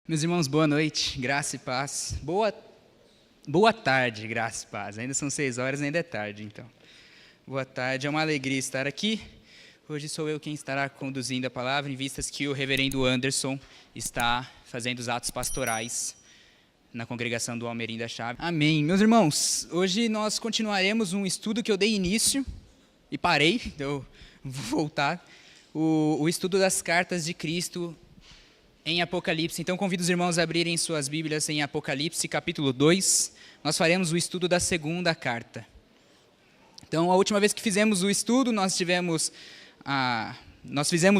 Meus irmãos, boa noite, graça e paz. Boa tarde, graça e paz. Ainda são 6 horas, ainda é tarde, então. Boa tarde, é uma alegria estar aqui. Hoje sou eu quem estará conduzindo a palavra, em vistas que o reverendo Anderson está fazendo os atos pastorais na congregação do Almerim da Chave. Amém. Meus irmãos, hoje nós continuaremos um estudo que eu dei início e parei, então vou voltar. O estudo das cartas de Cristo em Apocalipse. Então, convido os irmãos a abrirem suas Bíblias em Apocalipse, capítulo 2. Nós faremos o estudo da segunda carta. Então, a última vez que fizemos o estudo, nós fizemos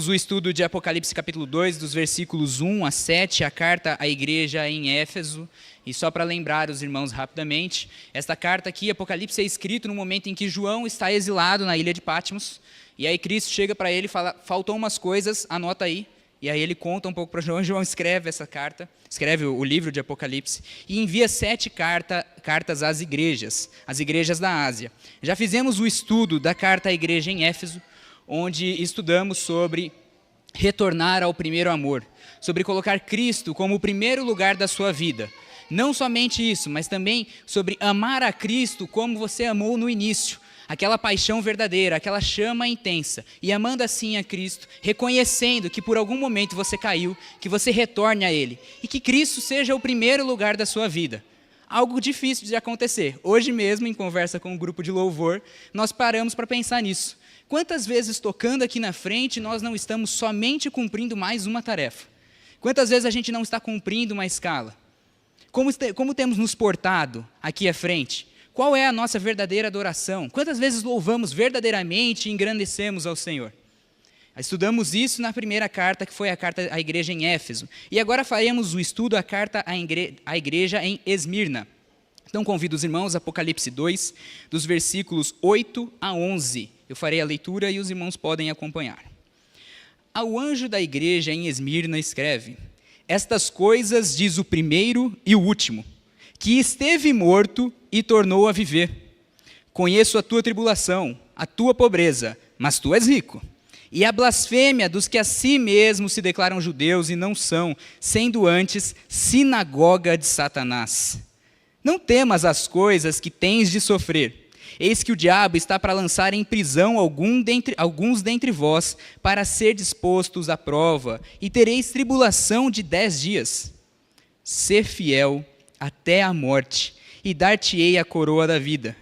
o estudo de Apocalipse, capítulo 2, dos versículos 1 a 7, a carta à igreja em Éfeso. E só para lembrar os irmãos rapidamente, esta carta aqui, Apocalipse, é escrito no momento em que João está exilado na ilha de Patmos. E aí Cristo chega para ele e fala, faltam umas coisas, anota aí. E aí ele conta um pouco para João, João escreve essa carta, escreve o livro de Apocalipse, e envia 7 cartas às igrejas da Ásia. Já fizemos o estudo da carta à igreja em Éfeso, onde estudamos sobre retornar ao primeiro amor, sobre colocar Cristo como o primeiro lugar da sua vida. Não somente isso, mas também sobre amar a Cristo como você amou no início. Aquela paixão verdadeira, aquela chama intensa, e amando assim a Cristo, reconhecendo que por algum momento você caiu, que você retorne a Ele, e que Cristo seja o primeiro lugar da sua vida. Algo difícil de acontecer. Hoje mesmo, em conversa com um grupo de louvor, nós paramos para pensar nisso. Quantas vezes tocando aqui na frente, nós não estamos somente cumprindo mais uma tarefa? Quantas vezes a gente não está cumprindo uma escala? Como temos nos portado aqui à frente? Qual é a nossa verdadeira adoração? Quantas vezes louvamos verdadeiramente e engrandecemos ao Senhor? Estudamos isso na primeira carta, que foi a carta à igreja em Éfeso. E agora faremos o estudo da carta à igreja em Esmirna. Então convido os irmãos, Apocalipse 2, dos versículos 8 a 11. Eu farei a leitura e os irmãos podem acompanhar. Ao anjo da igreja em Esmirna escreve, estas coisas diz o primeiro e o último, que esteve morto e tornou a viver. Conheço a tua tribulação, a tua pobreza, mas tu és rico. E a blasfêmia dos que a si mesmos se declaram judeus e não são, sendo antes sinagoga de Satanás. Não temas as coisas que tens de sofrer. Eis que o diabo está para lançar em prisão alguns dentre vós, para ser dispostos à prova, e tereis tribulação de 10 dias. Ser fiel até a morte, e dar-te-ei a coroa da vida.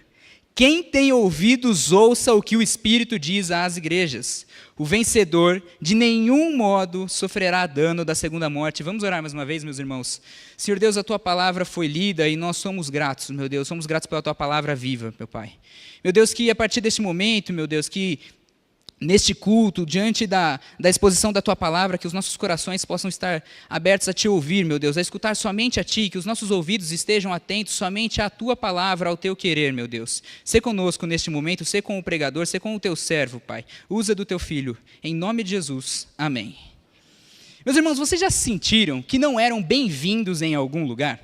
Quem tem ouvidos, ouça o que o Espírito diz às igrejas. O vencedor, de nenhum modo, sofrerá dano da segunda morte. Vamos orar mais uma vez, meus irmãos. Senhor Deus, a tua palavra foi lida e nós somos gratos, meu Deus. Somos gratos pela tua palavra viva, meu Pai. Meu Deus, que a partir deste momento, meu Deus, que neste culto, diante da exposição da Tua Palavra, que os nossos corações possam estar abertos a Te ouvir, meu Deus, a escutar somente a Ti, que os nossos ouvidos estejam atentos somente à Tua Palavra, ao Teu querer, meu Deus. Sê conosco neste momento, sê com o pregador, sê com o Teu servo, Pai. Usa do Teu Filho, em nome de Jesus. Amém. Meus irmãos, vocês já sentiram que não eram bem-vindos em algum lugar?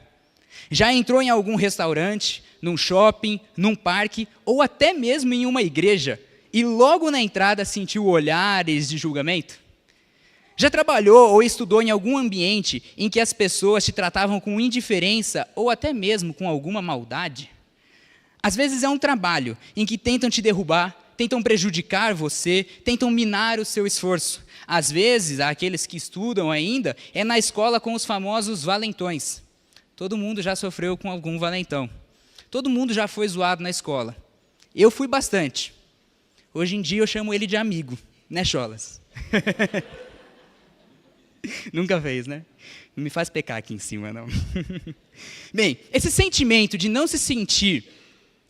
Já entrou em algum restaurante, num shopping, num parque, ou até mesmo em uma igreja, e logo na entrada sentiu olhares de julgamento? Já trabalhou ou estudou em algum ambiente em que as pessoas te tratavam com indiferença ou até mesmo com alguma maldade? Às vezes é um trabalho em que tentam te derrubar, tentam prejudicar você, tentam minar o seu esforço. Às vezes, aqueles que estudam ainda, é na escola com os famosos valentões. Todo mundo já sofreu com algum valentão. Todo mundo já foi zoado na escola. Eu fui bastante. Hoje em dia eu chamo ele de amigo, né, Cholas? Nunca fez, né? Não me faz pecar aqui em cima, não. Bem, esse sentimento de não se sentir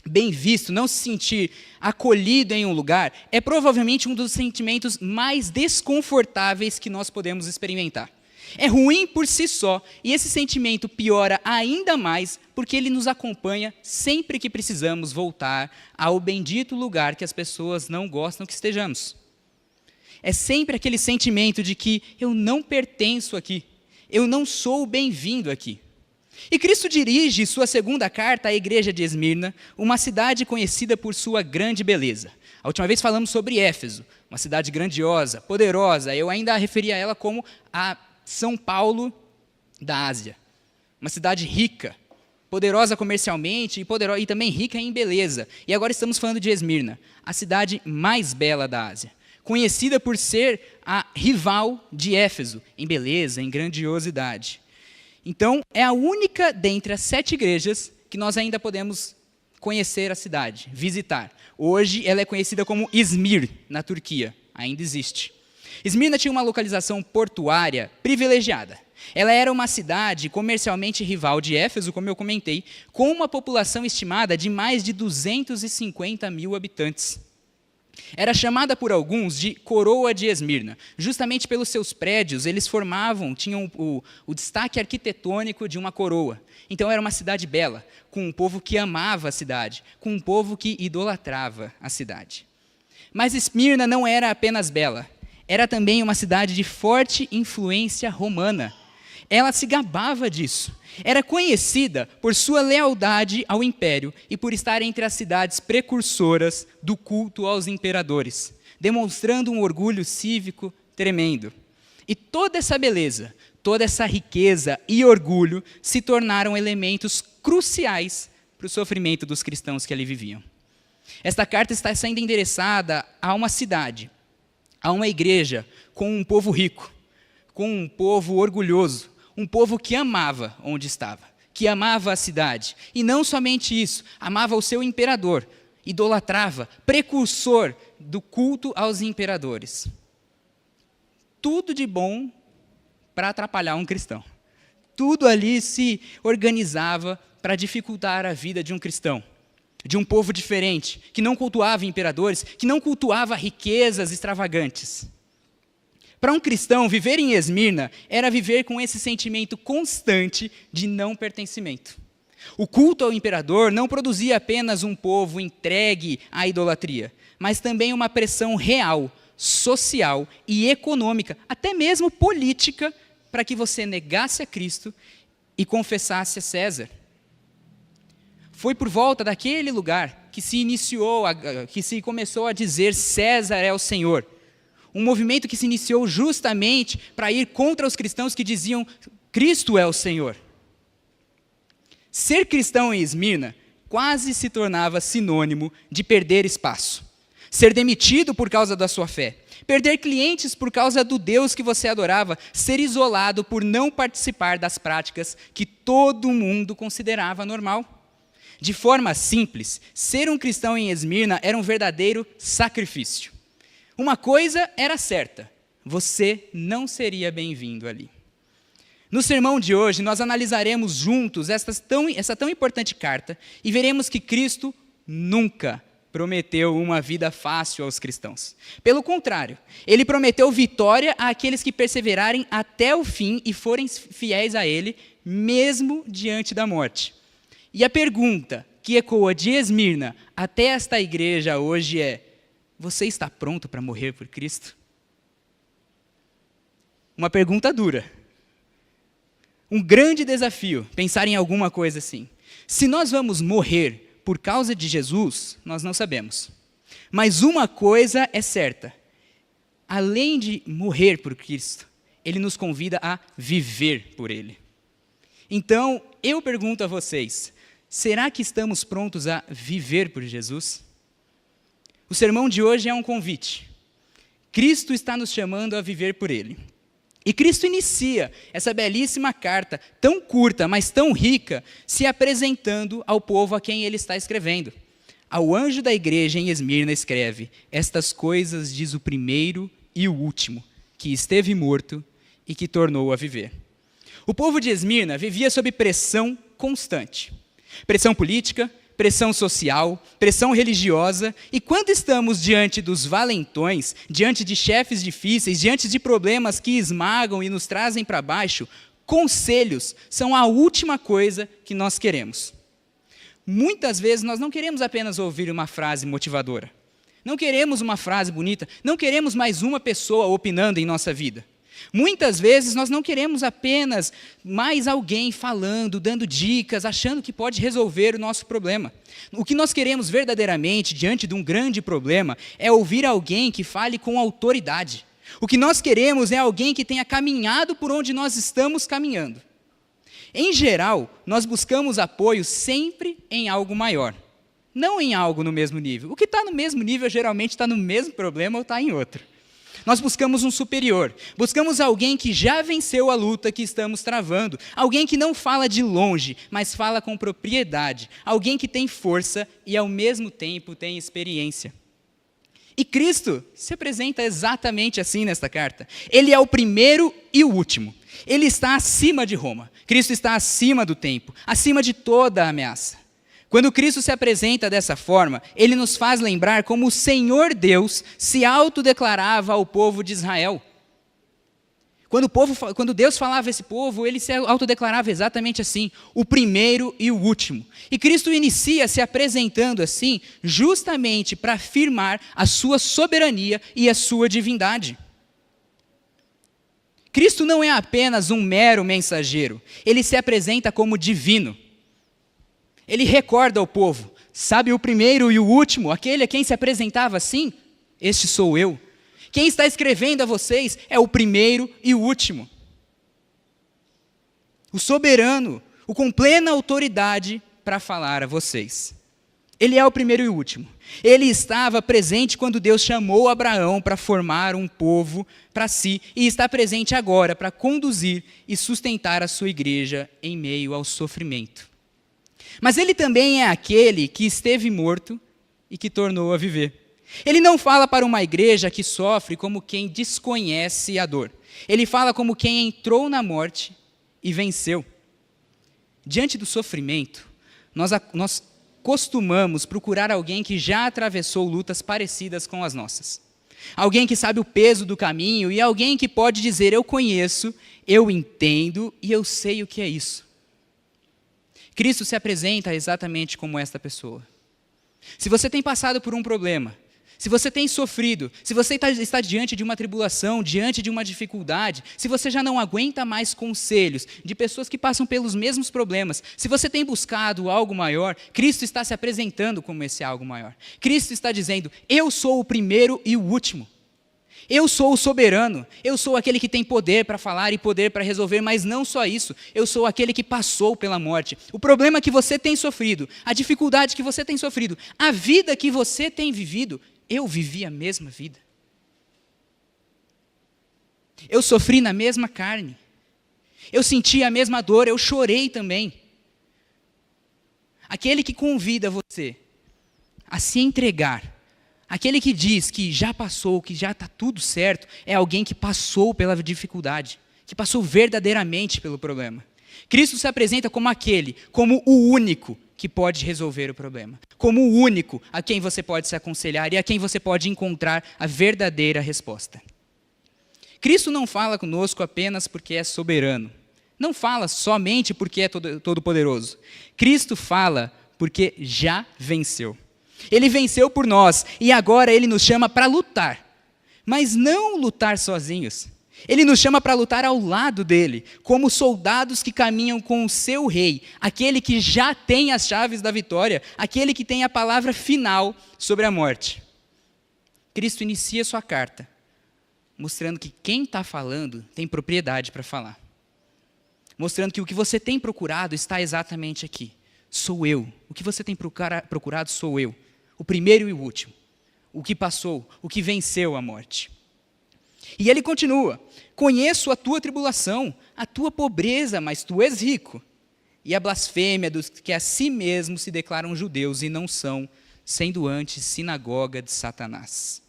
bem visto, não se sentir acolhido em um lugar, é provavelmente um dos sentimentos mais desconfortáveis que nós podemos experimentar. É ruim por si só, e esse sentimento piora ainda mais porque ele nos acompanha sempre que precisamos voltar ao bendito lugar que as pessoas não gostam que estejamos. É sempre aquele sentimento de que eu não pertenço aqui, eu não sou bem-vindo aqui. E Cristo dirige sua segunda carta à igreja de Esmirna, uma cidade conhecida por sua grande beleza. A última vez falamos sobre Éfeso, uma cidade grandiosa, poderosa, eu ainda a referi a ela como a São Paulo da Ásia. Uma cidade rica, poderosa comercialmente e também rica em beleza. E agora estamos falando de Esmirna, a cidade mais bela da Ásia, conhecida por ser a rival de Éfeso, em beleza, em grandiosidade. Então, é a única dentre as 7 igrejas que nós ainda podemos conhecer a cidade, visitar. Hoje, ela é conhecida como Izmir, na Turquia. Ainda existe. Esmirna tinha uma localização portuária privilegiada. Ela era uma cidade comercialmente rival de Éfeso, como eu comentei, com uma população estimada de mais de 250 mil habitantes. Era chamada por alguns de Coroa de Esmirna, justamente pelos seus prédios, tinham o destaque arquitetônico de uma coroa. Então era uma cidade bela, com um povo que amava a cidade, com um povo que idolatrava a cidade. Mas Esmirna não era apenas bela, era também uma cidade de forte influência romana. Ela se gabava disso. Era conhecida por sua lealdade ao império e por estar entre as cidades precursoras do culto aos imperadores, demonstrando um orgulho cívico tremendo. E toda essa beleza, toda essa riqueza e orgulho se tornaram elementos cruciais para o sofrimento dos cristãos que ali viviam. Esta carta está sendo endereçada a uma cidade, a uma igreja com um povo rico, com um povo orgulhoso, um povo que amava onde estava, que amava a cidade. E não somente isso, amava o seu imperador, idolatrava, precursor do culto aos imperadores. Tudo de bom para atrapalhar um cristão. Tudo ali se organizava para dificultar a vida de um cristão, de um povo diferente, que não cultuava imperadores, que não cultuava riquezas extravagantes. Para um cristão, viver em Esmirna era viver com esse sentimento constante de não pertencimento. O culto ao imperador não produzia apenas um povo entregue à idolatria, mas também uma pressão real, social e econômica, até mesmo política, para que você negasse a Cristo e confessasse a César. Foi por volta daquele lugar que se começou a dizer César é o Senhor. Um movimento que se iniciou justamente para ir contra os cristãos que diziam Cristo é o Senhor. Ser cristão em Esmirna quase se tornava sinônimo de perder espaço, ser demitido por causa da sua fé, perder clientes por causa do Deus que você adorava, ser isolado por não participar das práticas que todo mundo considerava normal. De forma simples, ser um cristão em Esmirna era um verdadeiro sacrifício. Uma coisa era certa, você não seria bem-vindo ali. No sermão de hoje, nós analisaremos juntos essa tão importante carta e veremos que Cristo nunca prometeu uma vida fácil aos cristãos. Pelo contrário, ele prometeu vitória àqueles que perseverarem até o fim e forem fiéis a ele, mesmo diante da morte. E a pergunta que ecoa de Esmirna até esta igreja hoje é: você está pronto para morrer por Cristo? Uma pergunta dura. Um grande desafio, pensar em alguma coisa assim. Se nós vamos morrer por causa de Jesus, nós não sabemos. Mas uma coisa é certa. Além de morrer por Cristo, Ele nos convida a viver por Ele. Então, eu pergunto a vocês, será que estamos prontos a viver por Jesus? O sermão de hoje é um convite. Cristo está nos chamando a viver por Ele. E Cristo inicia essa belíssima carta, tão curta, mas tão rica, se apresentando ao povo a quem Ele está escrevendo. Ao anjo da igreja em Esmirna escreve: estas coisas diz o primeiro e o último, que esteve morto e que tornou a viver. O povo de Esmirna vivia sob pressão constante. Pressão política, pressão social, pressão religiosa, e quando estamos diante dos valentões, diante de chefes difíceis, diante de problemas que esmagam e nos trazem para baixo, conselhos são a última coisa que nós queremos. Muitas vezes nós não queremos apenas ouvir uma frase motivadora, não queremos uma frase bonita, não queremos mais uma pessoa opinando em nossa vida. Muitas vezes nós não queremos apenas mais alguém falando, dando dicas, achando que pode resolver o nosso problema. O que nós queremos verdadeiramente diante de um grande problema é ouvir alguém que fale com autoridade. O que nós queremos é alguém que tenha caminhado por onde nós estamos caminhando. Em geral, nós buscamos apoio sempre em algo maior, não em algo no mesmo nível. O que está no mesmo nível geralmente está no mesmo problema ou está em outro. Nós buscamos um superior, buscamos alguém que já venceu a luta que estamos travando, alguém que não fala de longe, mas fala com propriedade, alguém que tem força e ao mesmo tempo tem experiência. E Cristo se apresenta exatamente assim nesta carta. Ele é o primeiro e o último. Ele está acima de Roma. Cristo está acima do tempo, acima de toda a ameaça. Quando Cristo se apresenta dessa forma, ele nos faz lembrar como o Senhor Deus se autodeclarava ao povo de Israel. Quando Deus falava a esse povo, ele se autodeclarava exatamente assim, o primeiro e o último. E Cristo inicia se apresentando assim, justamente para afirmar a sua soberania e a sua divindade. Cristo não é apenas um mero mensageiro, ele se apresenta como divino. Ele recorda ao povo, sabe o primeiro e o último, aquele a quem se apresentava assim? Este sou eu. Quem está escrevendo a vocês é o primeiro e o último. O soberano, o com plena autoridade para falar a vocês. Ele é o primeiro e o último. Ele estava presente quando Deus chamou Abraão para formar um povo para si e está presente agora para conduzir e sustentar a sua igreja em meio ao sofrimento. Mas ele também é aquele que esteve morto e que tornou a viver. Ele não fala para uma igreja que sofre como quem desconhece a dor. Ele fala como quem entrou na morte e venceu. Diante do sofrimento, nós costumamos procurar alguém que já atravessou lutas parecidas com as nossas. Alguém que sabe o peso do caminho e alguém que pode dizer, eu conheço, eu entendo e eu sei o que é isso. Cristo se apresenta exatamente como esta pessoa. Se você tem passado por um problema, se você tem sofrido, se você está diante de uma tribulação, diante de uma dificuldade, se você já não aguenta mais conselhos de pessoas que passam pelos mesmos problemas, se você tem buscado algo maior, Cristo está se apresentando como esse algo maior. Cristo está dizendo, eu sou o primeiro e o último. Eu sou o soberano, eu sou aquele que tem poder para falar e poder para resolver, mas não só isso, eu sou aquele que passou pela morte. O problema que você tem sofrido, a dificuldade que você tem sofrido, a vida que você tem vivido, eu vivi a mesma vida. Eu sofri na mesma carne, eu senti a mesma dor, eu chorei também. Aquele que convida você a se entregar, aquele que diz que já passou, que já está tudo certo, é alguém que passou pela dificuldade, que passou verdadeiramente pelo problema. Cristo se apresenta como aquele, como o único que pode resolver o problema, como o único a quem você pode se aconselhar e a quem você pode encontrar a verdadeira resposta. Cristo não fala conosco apenas porque é soberano, não fala somente porque é todo-poderoso. Cristo fala porque já venceu. Ele venceu por nós e agora ele nos chama para lutar, mas não lutar sozinhos. Ele nos chama para lutar ao lado dele, como soldados que caminham com o seu rei, aquele que já tem as chaves da vitória, aquele que tem a palavra final sobre a morte. Cristo inicia sua carta, mostrando que quem está falando tem propriedade para falar. Mostrando que o que você tem procurado está exatamente aqui. Sou eu. O que você tem procurado sou eu. O primeiro e o último, o que passou, o que venceu a morte. E ele continua, conheço a tua tribulação, a tua pobreza, mas tu és rico. E a blasfêmia dos que a si mesmos se declaram judeus e não são, sendo antes sinagoga de Satanás.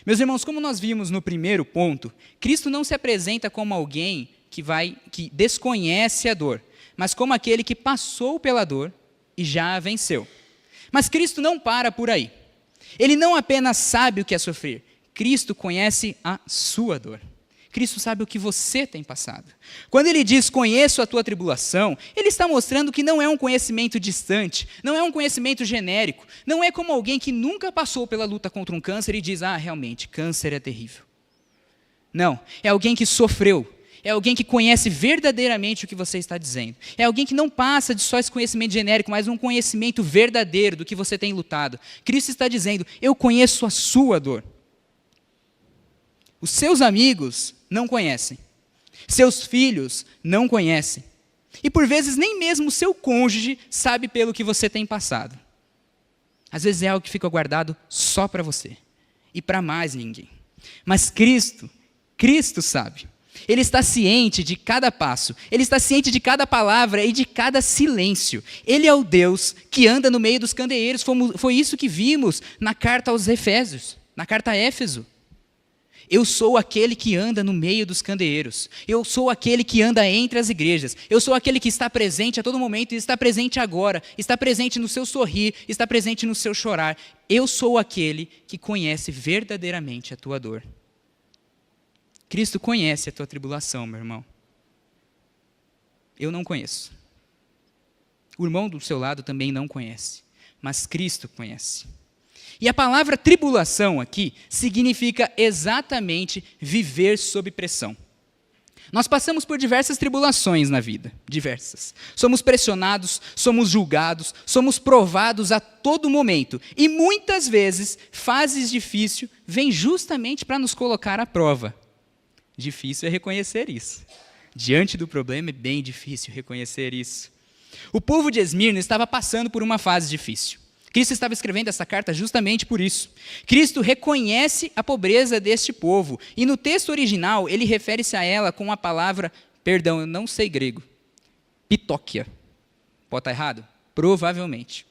Meus irmãos, como nós vimos no primeiro ponto, Cristo não se apresenta como alguém que desconhece a dor, mas como aquele que passou pela dor e já a venceu. Mas Cristo não para por aí. Ele não apenas sabe o que é sofrer, Cristo conhece a sua dor. Cristo sabe o que você tem passado. Quando ele diz, conheço a tua tribulação, ele está mostrando que não é um conhecimento distante, não é um conhecimento genérico, não é como alguém que nunca passou pela luta contra um câncer e diz, realmente, câncer é terrível. Não, é alguém que sofreu, é alguém que conhece verdadeiramente o que você está dizendo. É alguém que não passa de só esse conhecimento genérico, mas um conhecimento verdadeiro do que você tem lutado. Cristo está dizendo, eu conheço a sua dor. Os seus amigos não conhecem. Seus filhos não conhecem. E por vezes nem mesmo o seu cônjuge sabe pelo que você tem passado. Às vezes é algo que fica guardado só para você e para mais ninguém. Mas Cristo sabe. Ele está ciente de cada passo, ele está ciente de cada palavra e de cada silêncio. Ele é o Deus que anda no meio dos candeeiros. Foi isso que vimos na carta aos Efésios, na carta a Éfeso. Eu sou aquele que anda no meio dos candeeiros. Eu sou aquele que anda entre as igrejas. Eu sou aquele que está presente a todo momento e está presente agora. Está presente no seu sorrir, está presente no seu chorar. Eu sou aquele que conhece verdadeiramente a tua dor. Cristo conhece a tua tribulação, meu irmão. Eu não conheço. O irmão do seu lado também não conhece. Mas Cristo conhece. E a palavra tribulação aqui significa exatamente viver sob pressão. Nós passamos por diversas tribulações na vida, diversas. Somos pressionados, somos julgados, somos provados a todo momento. E muitas vezes, fases difíceis vêm justamente para nos colocar à prova. Difícil é reconhecer isso. Diante do problema é bem difícil reconhecer isso. O povo de Esmirna estava passando por uma fase difícil. Cristo estava escrevendo essa carta justamente por isso. Cristo reconhece a pobreza deste povo. E no texto original, ele refere-se a ela com a palavra, perdão, eu não sei grego, pitóquia. Pode estar errado? Provavelmente.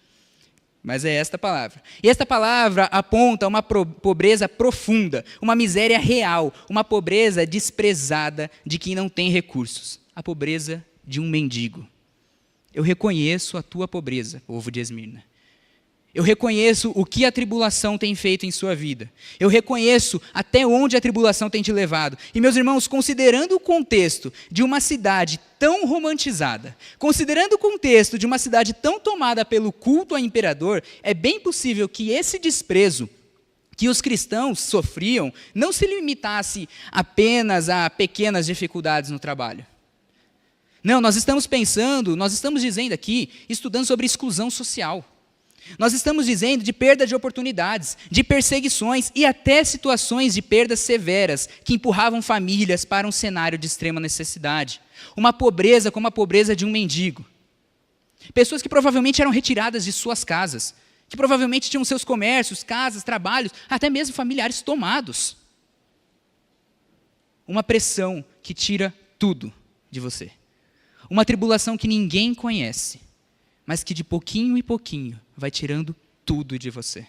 Mas é esta palavra. E esta palavra aponta uma pobreza profunda, uma miséria real, uma pobreza desprezada de quem não tem recursos. A pobreza de um mendigo. Eu reconheço a tua pobreza, povo de Esmirna. Eu reconheço o que a tribulação tem feito em sua vida. Eu reconheço até onde a tribulação tem te levado. E, meus irmãos, considerando o contexto de uma cidade tão romantizada, considerando o contexto de uma cidade tão tomada pelo culto ao imperador, é bem possível que esse desprezo que os cristãos sofriam não se limitasse apenas a pequenas dificuldades no trabalho. Não, nós estamos dizendo aqui, estudando sobre exclusão social. Nós estamos dizendo de perda de oportunidades, de perseguições e até situações de perdas severas que empurravam famílias para um cenário de extrema necessidade. Uma pobreza como a pobreza de um mendigo. Pessoas que provavelmente eram retiradas de suas casas, que provavelmente tinham seus comércios, casas, trabalhos, até mesmo familiares tomados. Uma pressão que tira tudo de você. Uma tribulação que ninguém conhece, mas que de pouquinho em pouquinho vai tirando tudo de você.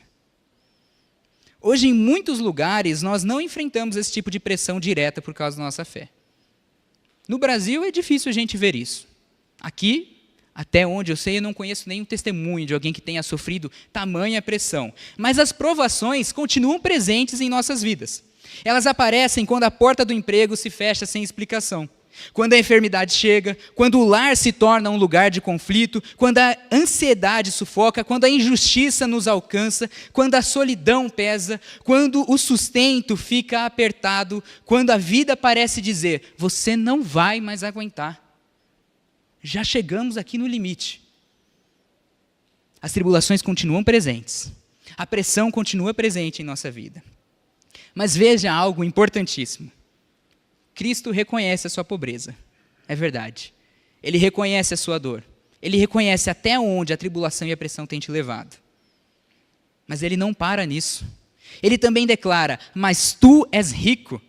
Hoje, em muitos lugares, nós não enfrentamos esse tipo de pressão direta por causa da nossa fé. No Brasil, é difícil a gente ver isso. Aqui, até onde eu sei, eu não conheço nenhum testemunho de alguém que tenha sofrido tamanha pressão. Mas as provações continuam presentes em nossas vidas. Elas aparecem quando a porta do emprego se fecha sem explicação. Quando a enfermidade chega, quando o lar se torna um lugar de conflito, quando a ansiedade sufoca, quando a injustiça nos alcança, quando a solidão pesa, quando o sustento fica apertado, quando a vida parece dizer, você não vai mais aguentar. Já chegamos aqui no limite. As tribulações continuam presentes. A pressão continua presente em nossa vida. Mas veja algo importantíssimo. Cristo reconhece a sua pobreza, é verdade. Ele reconhece a sua dor. Ele reconhece até onde a tribulação e a pressão têm te levado. Mas ele não para nisso. Ele também declara, mas tu és rico.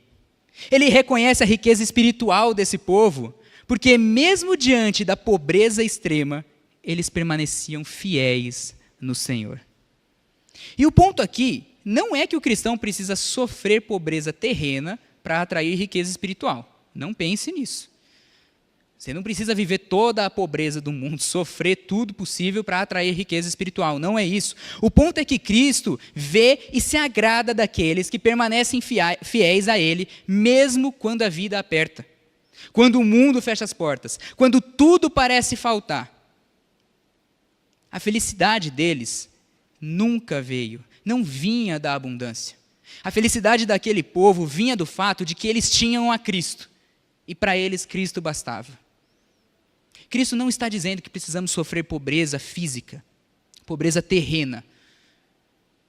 Ele reconhece a riqueza espiritual desse povo, porque mesmo diante da pobreza extrema, eles permaneciam fiéis no Senhor. E o ponto aqui não é que o cristão precisa sofrer pobreza terrena para atrair riqueza espiritual. Não pense nisso. Você não precisa viver toda a pobreza do mundo, sofrer tudo possível para atrair riqueza espiritual. Não é isso. O ponto é que Cristo vê e se agrada daqueles que permanecem fiéis a Ele, mesmo quando a vida aperta. Quando o mundo fecha as portas. Quando tudo parece faltar. A felicidade deles nunca veio, não vinha da abundância. A felicidade daquele povo vinha do fato de que eles tinham a Cristo. E para eles, Cristo bastava. Cristo não está dizendo que precisamos sofrer pobreza física, pobreza terrena,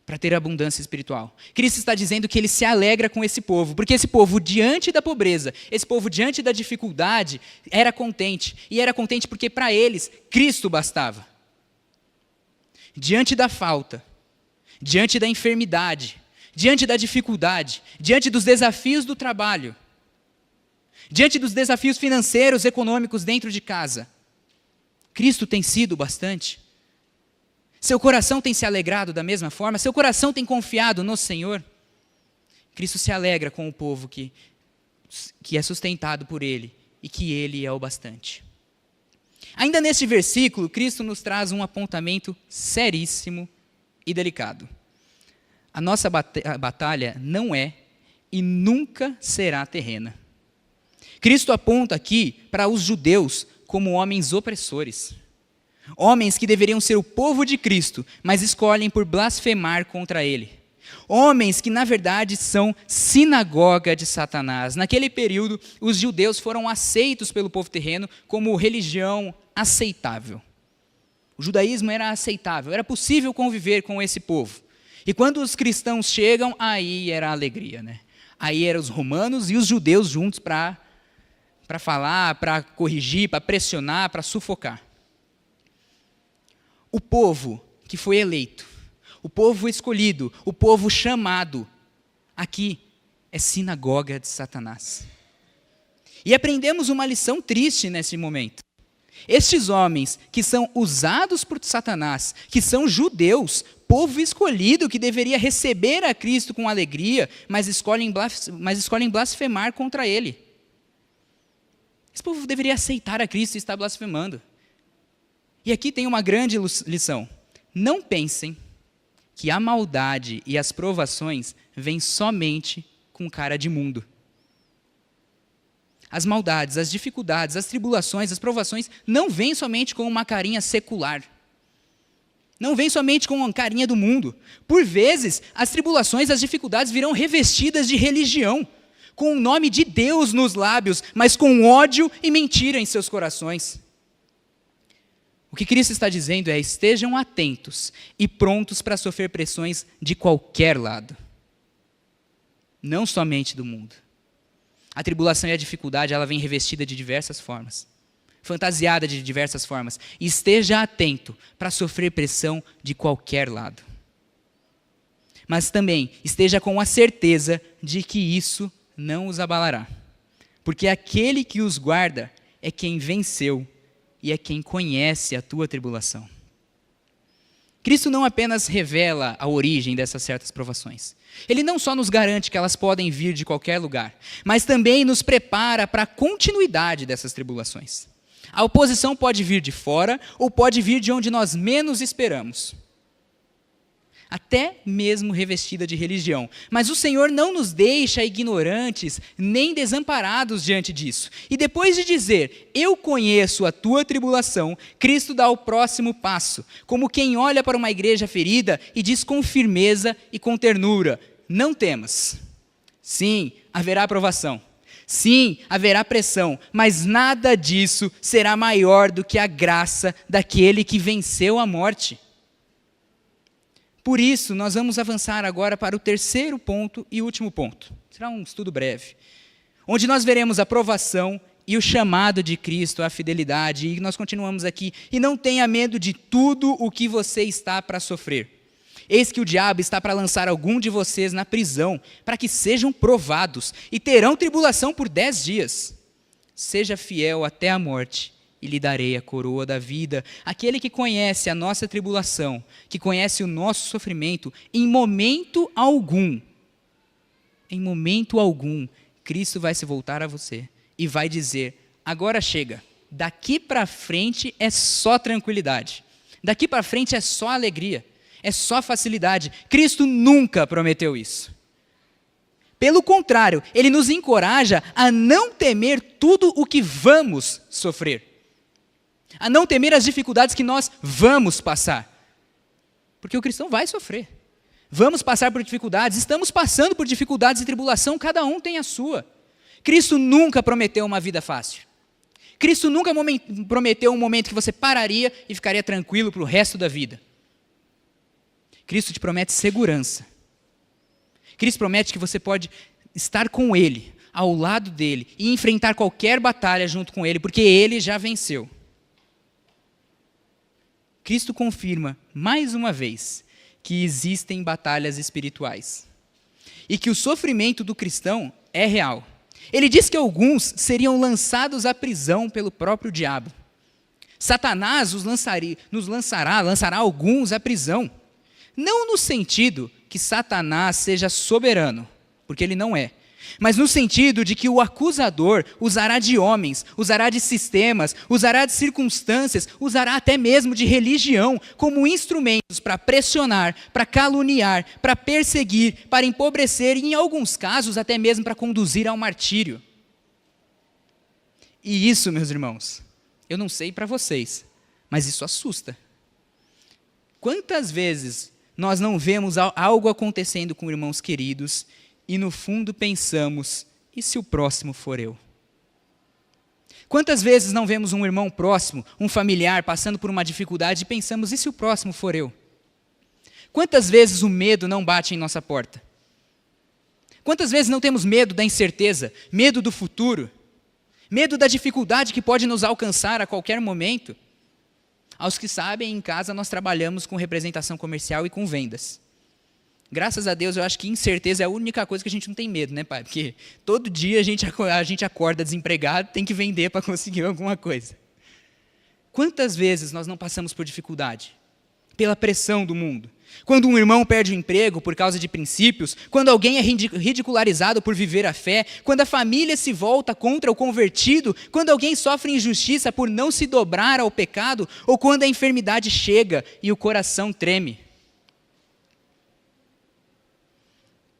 para ter abundância espiritual. Cristo está dizendo que ele se alegra com esse povo, porque esse povo, diante da pobreza, esse povo, diante da dificuldade, era contente. E era contente porque, para eles, Cristo bastava. Diante da falta, diante da enfermidade, diante da dificuldade, diante dos desafios do trabalho, diante dos desafios financeiros, econômicos dentro de casa, Cristo tem sido bastante. Seu coração tem se alegrado da mesma forma? Seu coração tem confiado no Senhor? Cristo se alegra com o povo que é sustentado por Ele e que Ele é o bastante. Ainda neste versículo, Cristo nos traz um apontamento seríssimo e delicado. A nossa batalha não é e nunca será terrena. Cristo aponta aqui para os judeus como homens opressores. Homens que deveriam ser o povo de Cristo, mas escolhem por blasfemar contra Ele. Homens que, na verdade, são sinagoga de Satanás. Naquele período, os judeus foram aceitos pelo povo terreno como religião aceitável. O judaísmo era aceitável, era possível conviver com esse povo. E quando os cristãos chegam, aí era a alegria, né? Aí eram os romanos e os judeus juntos para falar, para corrigir, para pressionar, para sufocar. O povo que foi eleito, o povo escolhido, o povo chamado, aqui é sinagoga de Satanás. E aprendemos uma lição triste nesse momento. Estes homens que são usados por Satanás, que são judeus, povo escolhido que deveria receber a Cristo com alegria, mas escolhem blasfemar contra Ele. Esse povo deveria aceitar a Cristo e estar blasfemando. E aqui tem uma grande lição. Não pensem que a maldade e as provações vêm somente com cara de mundo. As maldades, as dificuldades, as tribulações, as provações não vêm somente com uma carinha secular. Não vêm somente com uma carinha do mundo. Por vezes, as tribulações, as dificuldades virão revestidas de religião, com o nome de Deus nos lábios, mas com ódio e mentira em seus corações. O que Cristo está dizendo é: estejam atentos e prontos para sofrer pressões de qualquer lado. Não somente do mundo. A tribulação e a dificuldade, ela vem revestida de diversas formas. Fantasiada de diversas formas. E esteja atento para sofrer pressão de qualquer lado. Mas também esteja com a certeza de que isso não os abalará. Porque aquele que os guarda é quem venceu e é quem conhece a tua tribulação. Cristo não apenas revela a origem dessas certas provações. Ele não só nos garante que elas podem vir de qualquer lugar, mas também nos prepara para a continuidade dessas tribulações. A oposição pode vir de fora ou pode vir de onde nós menos esperamos. Até mesmo revestida de religião. Mas o Senhor não nos deixa ignorantes nem desamparados diante disso. E depois de dizer: eu conheço a tua tribulação, Cristo dá o próximo passo, como quem olha para uma igreja ferida e diz com firmeza e com ternura: não temas. Sim, haverá provação. Sim, haverá pressão, mas nada disso será maior do que a graça daquele que venceu a morte. Por isso, nós vamos avançar agora para o terceiro ponto e último ponto. Será um estudo breve, onde nós veremos a provação e o chamado de Cristo à fidelidade. E nós continuamos aqui. E não tenha medo de tudo o que você está para sofrer. Eis que o diabo está para lançar algum de vocês na prisão, para que sejam provados, e terão tribulação por 10 dias. Seja fiel até a morte, e lhe darei a coroa da vida. Aquele que conhece a nossa tribulação, que conhece o nosso sofrimento, em momento algum, Cristo vai se voltar a você e vai dizer: agora chega, daqui para frente é só tranquilidade, daqui para frente é só alegria, é só facilidade. Cristo nunca prometeu isso. Pelo contrário, Ele nos encoraja a não temer tudo o que vamos sofrer, a não temer as dificuldades que nós vamos passar, porque o cristão vai sofrer. Vamos passar por dificuldades, estamos passando por dificuldades e tribulação, cada um tem a sua. Cristo nunca prometeu uma vida fácil. Cristo nunca prometeu um momento que você pararia e ficaria tranquilo para o resto da vida. Cristo te promete segurança. Cristo promete que você pode estar com Ele, ao lado dele, e enfrentar qualquer batalha junto com Ele, porque Ele já venceu. Cristo confirma, mais uma vez, que existem batalhas espirituais. E que o sofrimento do cristão é real. Ele diz que alguns seriam lançados à prisão pelo próprio diabo. Satanás lançará alguns à prisão. Não no sentido que Satanás seja soberano, porque ele não é. Mas no sentido de que o acusador usará de homens, usará de sistemas, usará de circunstâncias, usará até mesmo de religião como instrumentos para pressionar, para caluniar, para perseguir, para empobrecer e, em alguns casos, até mesmo para conduzir ao martírio. E isso, meus irmãos, eu não sei para vocês, mas isso assusta. Quantas vezes nós não vemos algo acontecendo com irmãos queridos e no fundo pensamos, e se o próximo for eu? Quantas vezes não vemos um irmão próximo, um familiar passando por uma dificuldade e pensamos, e se o próximo for eu? Quantas vezes o medo não bate em nossa porta? Quantas vezes não temos medo da incerteza, medo do futuro, medo da dificuldade que pode nos alcançar a qualquer momento? Aos que sabem, em casa nós trabalhamos com representação comercial e com vendas. Graças a Deus, eu acho que incerteza é a única coisa que a gente não tem medo, né, pai? Porque todo dia a gente acorda desempregado, tem que vender para conseguir alguma coisa. Quantas vezes nós não passamos por dificuldade? Pela pressão do mundo. Quando um irmão perde o emprego por causa de princípios, quando alguém é ridicularizado por viver a fé, quando a família se volta contra o convertido, quando alguém sofre injustiça por não se dobrar ao pecado, ou quando a enfermidade chega e o coração treme.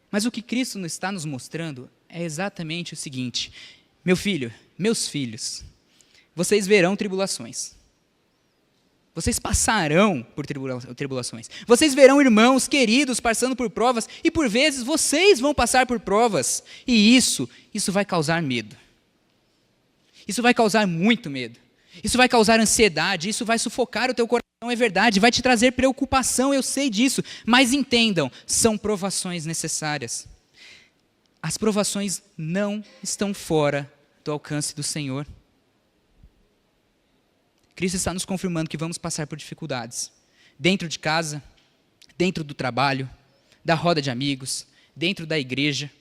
Mas o que Cristo está nos mostrando é exatamente o seguinte: meu filho, meus filhos, vocês verão tribulações. Vocês passarão por tribulações. Vocês verão irmãos queridos passando por provas, e por vezes vocês vão passar por provas. E isso vai causar medo. Isso vai causar muito medo. Isso vai causar ansiedade, isso vai sufocar o teu coração, é verdade, vai te trazer preocupação, eu sei disso. Mas entendam, são provações necessárias. As provações não estão fora do alcance do Senhor. Cristo está nos confirmando que vamos passar por dificuldades. Dentro de casa, dentro do trabalho, da roda de amigos, dentro da igreja.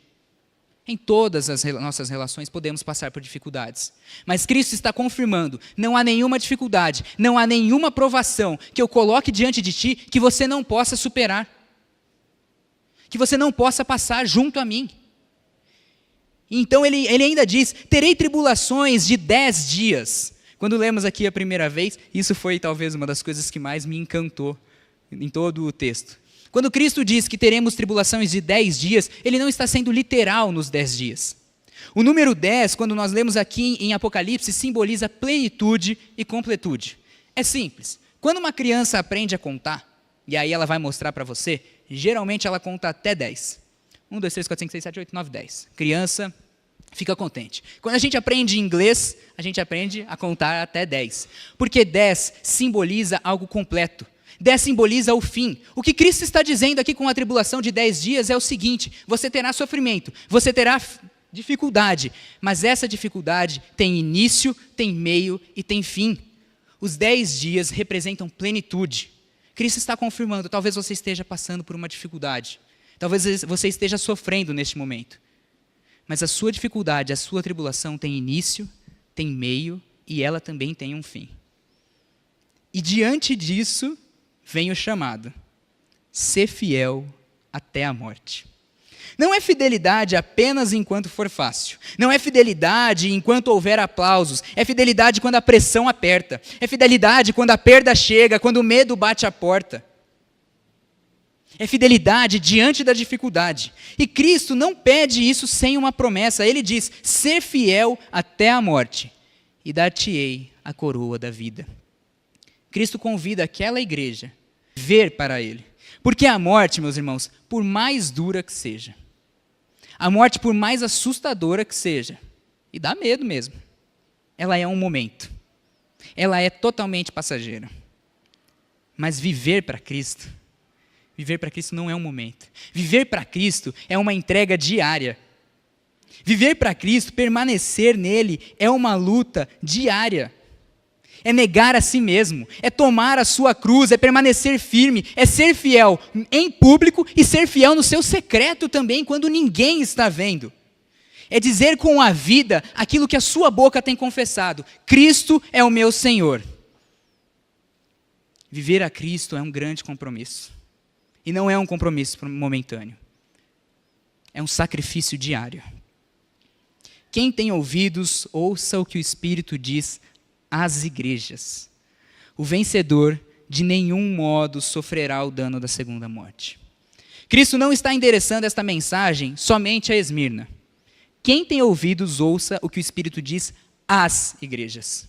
Em todas as nossas relações podemos passar por dificuldades. Mas Cristo está confirmando, não há nenhuma dificuldade, não há nenhuma provação que eu coloque diante de ti que você não possa superar. Que você não possa passar junto a mim. Então ele ainda diz, terei tribulações de 10 dias. Quando lemos aqui a primeira vez, isso foi talvez uma das coisas que mais me encantou em todo o texto. Quando Cristo diz que teremos tribulações de 10 dias, ele não está sendo literal nos 10 dias. O número 10, quando nós lemos aqui em Apocalipse, simboliza plenitude e completude. É simples. Quando uma criança aprende a contar, e aí ela vai mostrar para você, geralmente ela conta até 10. 1, 2, 3, 4, 5, 6, 7, 8, 9, 10. Criança fica contente. Quando a gente aprende inglês, a gente aprende a contar até 10. Porque 10 simboliza algo completo. 10 simboliza o fim. O que Cristo está dizendo aqui com a tribulação de 10 dias é o seguinte: você terá sofrimento, você terá dificuldade, mas essa dificuldade tem início, tem meio e tem fim. Os 10 dias representam plenitude. Cristo está confirmando, talvez você esteja passando por uma dificuldade, talvez você esteja sofrendo neste momento, mas a sua dificuldade, a sua tribulação tem início, tem meio e ela também tem um fim. E diante disso, vem o chamado: ser fiel até a morte. Não é fidelidade apenas enquanto for fácil. Não é fidelidade enquanto houver aplausos. É fidelidade quando a pressão aperta. É fidelidade quando a perda chega, quando o medo bate à porta. É fidelidade diante da dificuldade. E Cristo não pede isso sem uma promessa. Ele diz: ser fiel até a morte, e dar-te-ei a coroa da vida. Cristo convida aquela igreja a ver para Ele. Porque a morte, meus irmãos, por mais dura que seja, a morte por mais assustadora que seja, e dá medo mesmo, ela é um momento. Ela é totalmente passageira. Mas viver para Cristo, Viver para Cristo não é um momento. Viver para Cristo é uma entrega diária. Viver para Cristo, permanecer nele, é uma luta diária. É negar a si mesmo, é tomar a sua cruz, é permanecer firme, é ser fiel em público e ser fiel no seu secreto também, quando ninguém está vendo. É dizer com a vida aquilo que a sua boca tem confessado: Cristo é o meu Senhor. Viver a Cristo é um grande compromisso. E não é um compromisso momentâneo. É um sacrifício diário. Quem tem ouvidos, ouça o que o Espírito diz às igrejas. O vencedor de nenhum modo sofrerá o dano da segunda morte. Cristo não está endereçando esta mensagem somente a Esmirna. Quem tem ouvidos, ouça o que o Espírito diz às igrejas.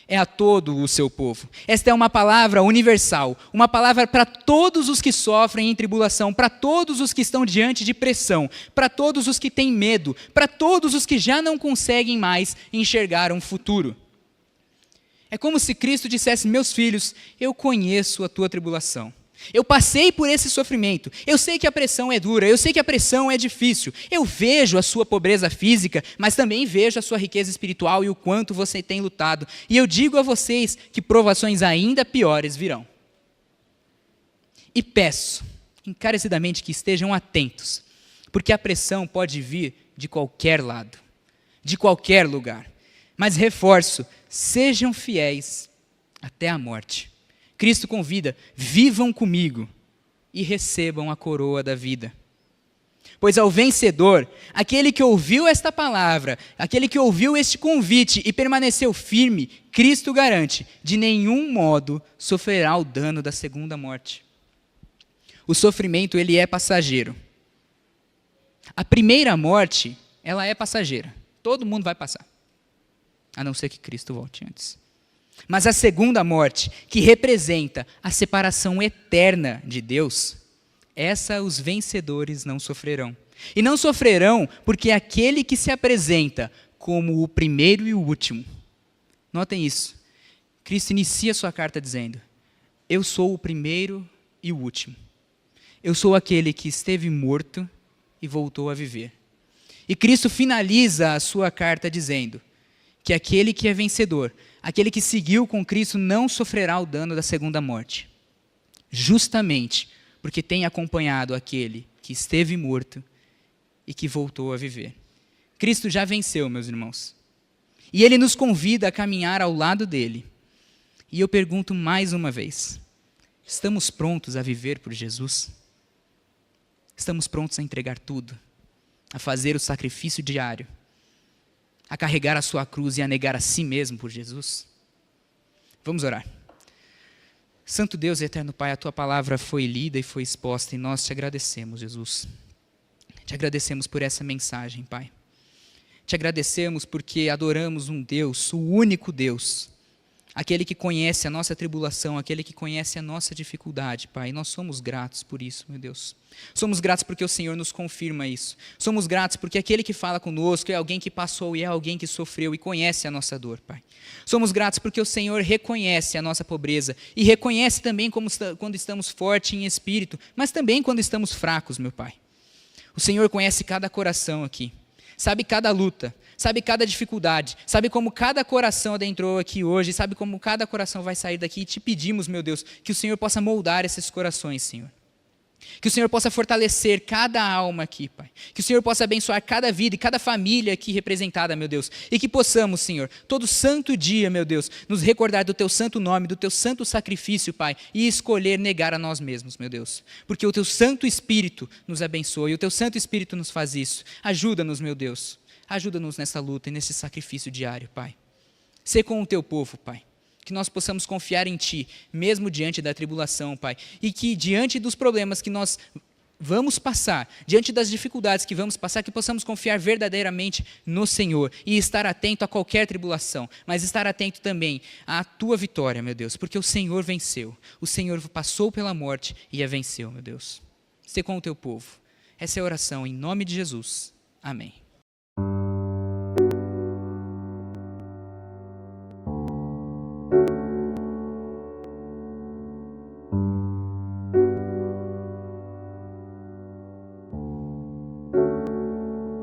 É a todo o seu povo. Esta é uma palavra universal, uma palavra para todos os que sofrem em tribulação, para todos os que estão diante de pressão, para todos os que têm medo, para todos os que já não conseguem mais enxergar um futuro. É como se Cristo dissesse: meus filhos, eu conheço a tua tribulação. Eu passei por esse sofrimento. Eu sei que a pressão é dura, eu sei que a pressão é difícil. Eu vejo a sua pobreza física, mas também vejo a sua riqueza espiritual e o quanto você tem lutado. E eu digo a vocês que provações ainda piores virão. E peço encarecidamente que estejam atentos, porque a pressão pode vir de qualquer lado, de qualquer lugar. Mas reforço, sejam fiéis até a morte. Cristo convida: vivam comigo e recebam a coroa da vida. Pois ao vencedor, aquele que ouviu esta palavra, aquele que ouviu este convite e permaneceu firme, Cristo garante: de nenhum modo sofrerá o dano da segunda morte. O sofrimento, ele é passageiro. A primeira morte, ela é passageira. Todo mundo vai passar, a não ser que Cristo volte antes. Mas a segunda morte, que representa a separação eterna de Deus, essa os vencedores não sofrerão. E não sofrerão porque aquele que se apresenta como o primeiro e o último. Notem isso. Cristo inicia sua carta dizendo: eu sou o primeiro e o último. Eu sou aquele que esteve morto e voltou a viver. E Cristo finaliza a sua carta dizendo que aquele que é vencedor, aquele que seguiu com Cristo, não sofrerá o dano da segunda morte. Justamente porque tem acompanhado aquele que esteve morto e que voltou a viver. Cristo já venceu, meus irmãos. E Ele nos convida a caminhar ao lado dEle. E eu pergunto mais uma vez: estamos prontos a viver por Jesus? Estamos prontos a entregar tudo? A fazer o sacrifício diário? A carregar a sua cruz e a negar a si mesmo por Jesus? Vamos orar. Santo Deus e eterno Pai, a tua palavra foi lida e foi exposta e nós te agradecemos, Jesus. Te agradecemos por essa mensagem, Pai. Te agradecemos porque adoramos um Deus, o único Deus, aquele que conhece a nossa tribulação, aquele que conhece a nossa dificuldade, Pai. Nós somos gratos por isso, meu Deus. Somos gratos porque o Senhor nos confirma isso. Somos gratos porque aquele que fala conosco é alguém que passou e é alguém que sofreu e conhece a nossa dor, Pai. Somos gratos porque o Senhor reconhece a nossa pobreza e reconhece também quando estamos fortes em espírito, mas também quando estamos fracos, meu Pai. O Senhor conhece cada coração aqui, sabe cada luta, sabe cada dificuldade, sabe como cada coração adentrou aqui hoje, sabe como cada coração vai sair daqui, e te pedimos, meu Deus, que o Senhor possa moldar esses corações, Senhor. Que o Senhor possa fortalecer cada alma aqui, Pai. Que o Senhor possa abençoar cada vida e cada família aqui representada, meu Deus. E que possamos, Senhor, todo santo dia, meu Deus, nos recordar do Teu santo nome, do Teu santo sacrifício, Pai, e escolher negar a nós mesmos, meu Deus. Porque o Teu Santo Espírito nos abençoa e o Teu Santo Espírito nos faz isso. Ajuda-nos, meu Deus. Ajuda-nos nessa luta e nesse sacrifício diário, Pai. Sê com o Teu povo, Pai. Que nós possamos confiar em Ti, mesmo diante da tribulação, Pai. E que diante dos problemas que nós vamos passar, diante das dificuldades que vamos passar, que possamos confiar verdadeiramente no Senhor. E estar atento a qualquer tribulação, mas estar atento também à Tua vitória, meu Deus. Porque o Senhor venceu. O Senhor passou pela morte e a venceu, meu Deus. Sê com o Teu povo. Essa é a oração em nome de Jesus. Amém.